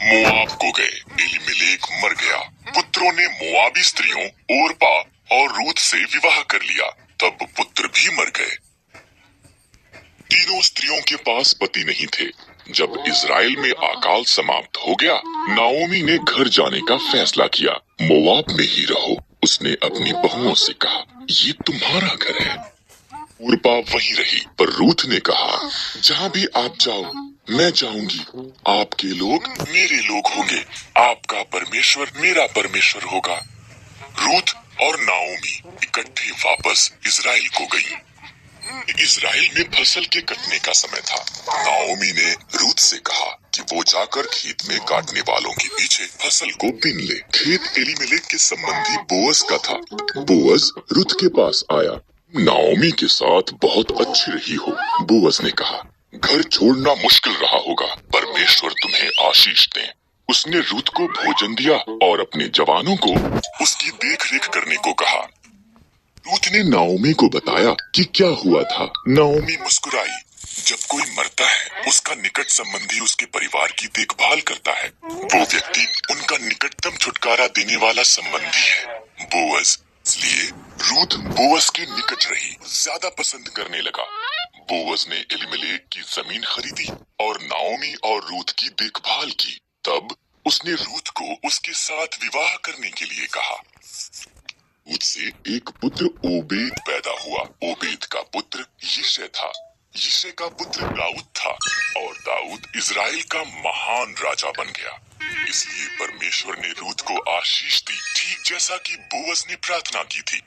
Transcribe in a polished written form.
मोआब को गए। एलीमेलेक मर गया। पुत्रों ने मोआबी स्त्रियों ओरपा और रूत से विवाह कर लिया। तब पुत्र भी मर गए। तीनों स्त्रियों के पास पति नहीं थे। जब इज़राइल में अकाल समाप्त हो गया, नाओमी ने घर जाने का फैसला किया। मोआब में ही रहो, उसने अपनी बहुओं से कहा, ये तुम्हारा घर है। ओरपा वहीं रही, पर रूथ ने कहा, जहाँ भी आप जाओ मैं जाऊंगी। आपके लोग मेरे लोग होंगे, आपका परमेश्वर मेरा परमेश्वर होगा। रूथ और नाओमी इकट्ठे वापस इज़राइल को गईं। इज़राइल में फसल के कटने का समय था। नाओमी ने रूथ से कहा कि वो जाकर खेत में काटने वालों के पीछे फसल को बीन ले। खेत एलीमेलेक के संबंधी बोअज का था। बोअज रूथ के पास आया। नाओमी के साथ बहुत अच्छी रही हो। बोअज ने कहा, घर छोड़ना मुश्किल रहा होगा, परमेश्वर तुम्हें आशीष दे। उसने रूथ को भोजन दिया और अपने जवानों को उसकी देखरेख करने को कहा। रूथ ने नाओमी को बताया कि क्या हुआ था। नाओमी मुस्कुराई। जब कोई मरता है, उसका निकट संबंधी उसके परिवार की देखभाल करता है। वो व्यक्ति उनका निकटतम छुटकारा देने वाला संबंधी है। बोअज, इसलिए रूथ बोअज के निकट रही, ज्यादा पसंद करने लगा। बोअज ने एलीमेलेक की जमीन खरीदी और नाओमी और रूथ की देखभाल की। तब उसने रूथ को उसके साथ विवाह करने के लिए कहा। रूथ से एक पुत्र ओबेद पैदा हुआ। ओबेद का पुत्र यिशै था। यिशै का पुत्र दाऊद था और दाऊद इज़राइल का महान राजा बन गया। इसलिए परमेश्वर ने रूथ को आशीष दी, ठीक जैसा कि बोअज ने प्रार्थना की थी।